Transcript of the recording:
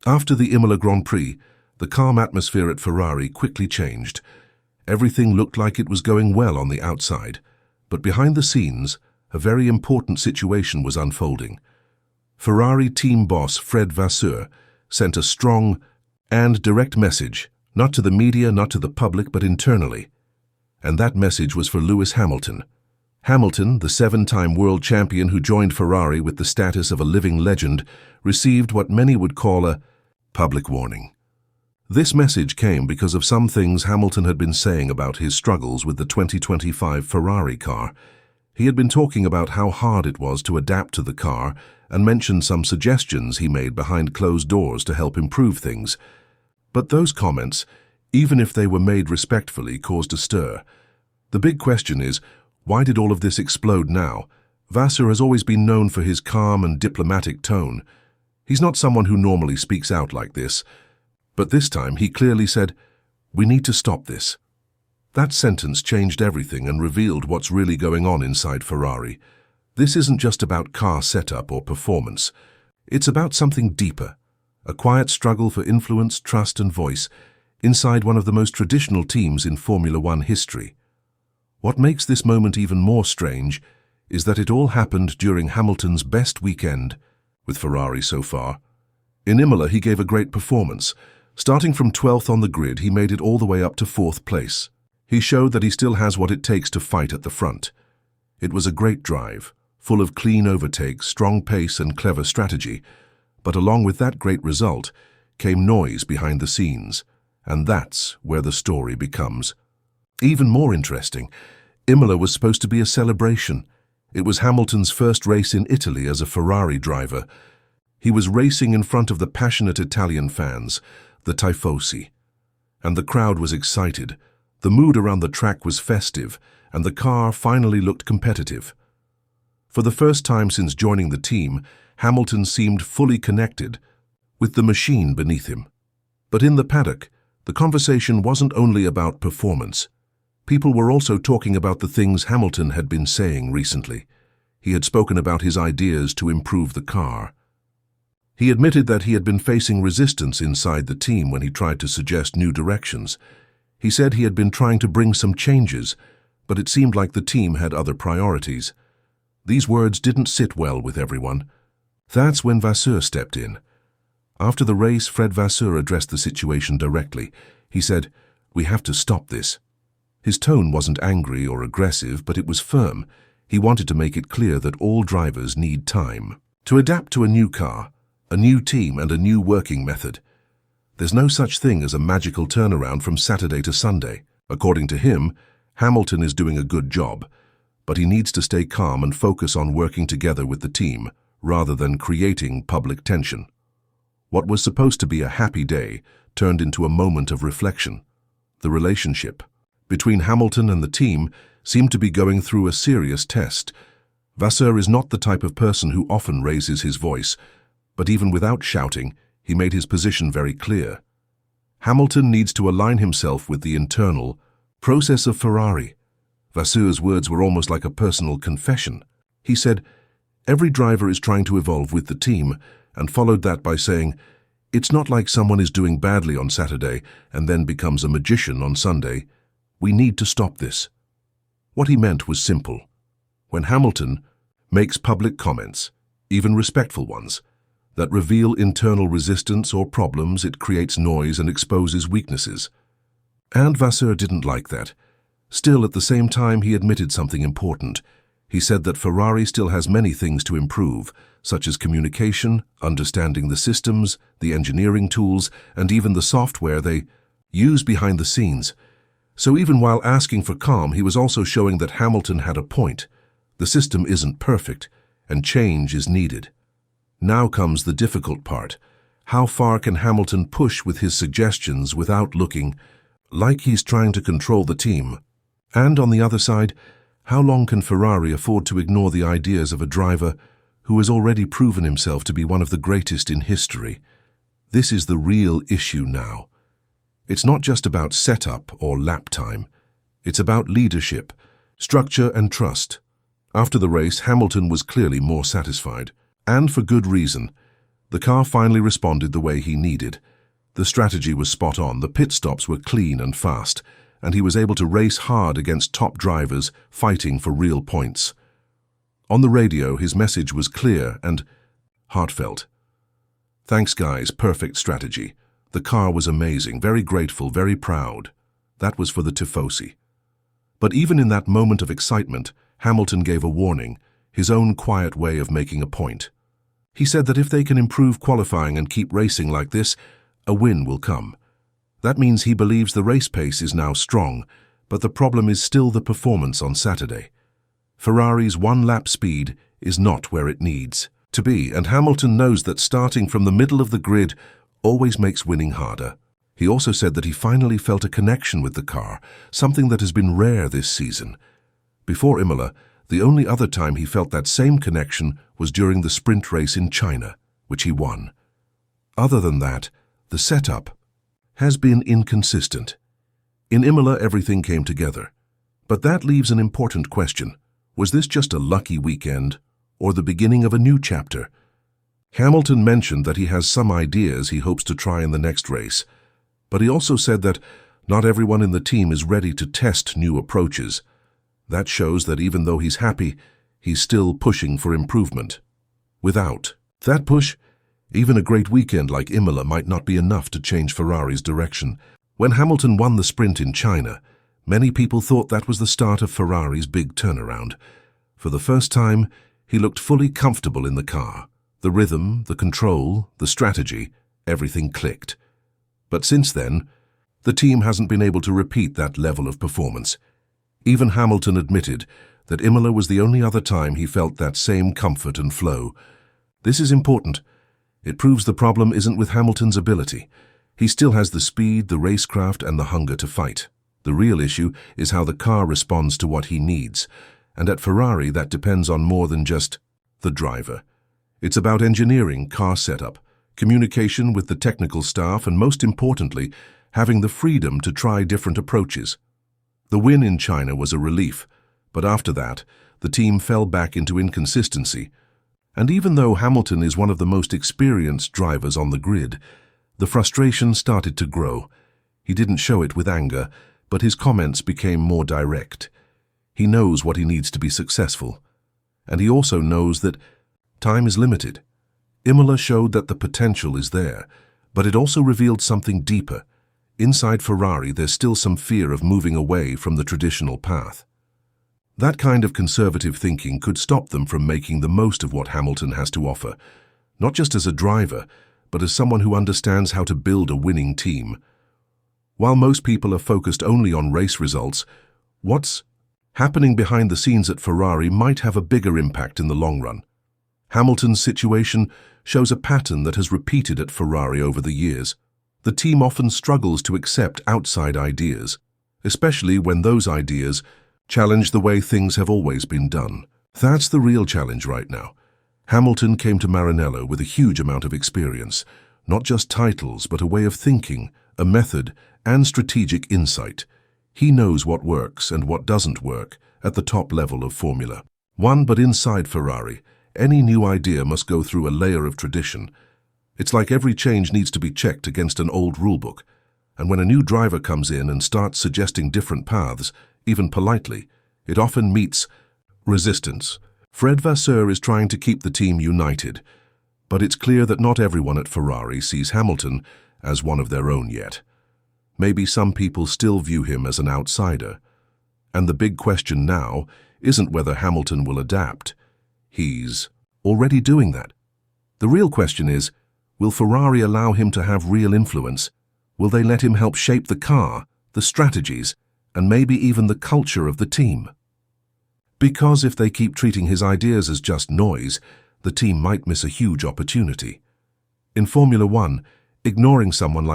After the Imola Grand Prix, the calm atmosphere at Ferrari quickly changed. Everything looked like it was going well on the outside, but behind the scenes, a very important situation was unfolding. Ferrari team boss Vasseur sent a strong and direct message, not to the media, not to the public, but internally. And that message was for Lewis Hamilton. Hamilton, the 7-time world champion who joined Ferrari with the status of a living legend, received what many would call a public warning. This message came because of some things Hamilton had been saying about his struggles with the 2025 Ferrari car. He had been talking about how hard it was to adapt to the car and mentioned some suggestions he made behind closed doors to help improve things. But those comments, even if they were made respectfully, caused a stir. The big question is, why did all of this explode now? Vasseur has always been known for his calm and diplomatic tone. He's not someone who normally speaks out like this. But this time he clearly said, "We need to stop this." That sentence changed everything and revealed what's really going on inside Ferrari. This isn't just about car setup or performance. It's about something deeper, a quiet struggle for influence, trust and voice inside one of the most traditional teams in Formula One history. What makes this moment even more strange is that it all happened during Hamilton's best weekend with Ferrari so far. In Imola, he gave a great performance. Starting from 12th on the grid, he made it all the way up to 4th place. He showed that he still has what it takes to fight at the front. It was a great drive, full of clean overtakes, strong pace and clever strategy. But along with that great result came noise behind the scenes, and that's where the story becomes even more interesting. Imola was supposed to be a celebration. It was Hamilton's first race in Italy as a Ferrari driver. He was racing in front of the passionate Italian fans, the tifosi. And the crowd was excited. The mood around the track was festive, and the car finally looked competitive. For the first time since joining the team, Hamilton seemed fully connected with the machine beneath him. But in the paddock, the conversation wasn't only about performance. People were also talking about the things Hamilton had been saying recently. He had spoken about his ideas to improve the car. He admitted that he had been facing resistance inside the team when he tried to suggest new directions. He said he had been trying to bring some changes, but it seemed like the team had other priorities. These words didn't sit well with everyone. That's when Vasseur stepped in. After the race, Vasseur addressed the situation directly. He said, "We have to stop this." His tone wasn't angry or aggressive, but it was firm. He wanted to make it clear that all drivers need time to adapt to a new car, a new team and a new working method. There's no such thing as a magical turnaround from Saturday to Sunday. According to him, Hamilton is doing a good job, but he needs to stay calm and focus on working together with the team, rather than creating public tension. What was supposed to be a happy day turned into a moment of reflection. The relationship between Hamilton and the team seemed to be going through a serious test. Vasseur is not the type of person who often raises his voice, but even without shouting, he made his position very clear. Hamilton needs to align himself with the internal process of Ferrari. Vasseur's words were almost like a personal confession. He said, "Every driver is trying to evolve with the team," and followed that by saying, "It's not like someone is doing badly on Saturday and then becomes a magician on Sunday. We need to stop this." What he meant was simple. When Hamilton makes public comments, even respectful ones, that reveal internal resistance or problems, it creates noise and exposes weaknesses. And Vasseur didn't like that. Still, at the same time, he admitted something important. He said that Ferrari still has many things to improve, such as communication, understanding the systems, the engineering tools, and even the software they use behind the scenes. So even while asking for calm, he was also showing that Hamilton had a point. The system isn't perfect, and change is needed. Now comes the difficult part. How far can Hamilton push with his suggestions without looking like he's trying to control the team? And on the other side, how long can Ferrari afford to ignore the ideas of a driver who has already proven himself to be one of the greatest in history? This is the real issue now. It's not just about setup or lap time. It's about leadership, structure and trust. After the race, Hamilton was clearly more satisfied. And for good reason. The car finally responded the way he needed. The strategy was spot on, the pit stops were clean and fast, and he was able to race hard against top drivers fighting for real points. On the radio, his message was clear and heartfelt. "Thanks, guys, perfect strategy. The car was amazing, very grateful, very proud." That was for the Tifosi. But even in that moment of excitement, Hamilton gave a warning, his own quiet way of making a point. He said that if they can improve qualifying and keep racing like this, a win will come. That means he believes the race pace is now strong, but the problem is still the performance on Saturday. Ferrari's one-lap speed is not where it needs to be, and Hamilton knows that starting from the middle of the grid always makes winning harder. He also said that he finally felt a connection with the car, something that has been rare this season. Before Imola, the only other time he felt that same connection was during the sprint race in China, which he won. Other than that, the setup has been inconsistent. In Imola, everything came together. But that leaves an important question. Was this just a lucky weekend, or the beginning of a new chapter? Hamilton mentioned that he has some ideas he hopes to try in the next race, but he also said that not everyone in the team is ready to test new approaches. That shows that even though he's happy, he's still pushing for improvement. Without that push, even a great weekend like Imola might not be enough to change Ferrari's direction. When Hamilton won the sprint in China, many people thought that was the start of Ferrari's big turnaround. For the first time, he looked fully comfortable in the car. The rhythm, the control, the strategy, everything clicked. But since then, the team hasn't been able to repeat that level of performance. Even Hamilton admitted that Imola was the only other time he felt that same comfort and flow. This is important. It proves the problem isn't with Hamilton's ability. He still has the speed, the racecraft, and the hunger to fight. The real issue is how the car responds to what he needs. And at Ferrari, that depends on more than just the driver. It's about engineering, car setup, communication with the technical staff, and most importantly, having the freedom to try different approaches. The win in China was a relief, but after that, the team fell back into inconsistency. And even though Hamilton is one of the most experienced drivers on the grid, the frustration started to grow. He didn't show it with anger, but his comments became more direct. He knows what he needs to be successful, and he also knows that time is limited. Imola showed that the potential is there, but it also revealed something deeper. Inside Ferrari, there's still some fear of moving away from the traditional path. That kind of conservative thinking could stop them from making the most of what Hamilton has to offer, not just as a driver, but as someone who understands how to build a winning team. While most people are focused only on race results, what's happening behind the scenes at Ferrari might have a bigger impact in the long run. Hamilton's situation shows a pattern that has repeated at Ferrari over the years. The team often struggles to accept outside ideas, especially when those ideas challenge the way things have always been done. That's the real challenge right now. Hamilton came to Maranello with a huge amount of experience, not just titles, but a way of thinking, a method, and strategic insight. He knows what works and what doesn't work at the top level of Formula One, but inside Ferrari, any new idea must go through a layer of tradition. It's like every change needs to be checked against an old rulebook, and when a new driver comes in and starts suggesting different paths, even politely, it often meets resistance. Vasseur is trying to keep the team united, but it's clear that not everyone at Ferrari sees Hamilton as one of their own yet. Maybe some people still view him as an outsider, and the big question now isn't whether Hamilton will adapt. He's already doing that. The real question is, will Ferrari allow him to have real influence? Will they let him help shape the car, the strategies, and maybe even the culture of the team? Because if they keep treating his ideas as just noise, the team might miss a huge opportunity. In Formula One, ignoring someone like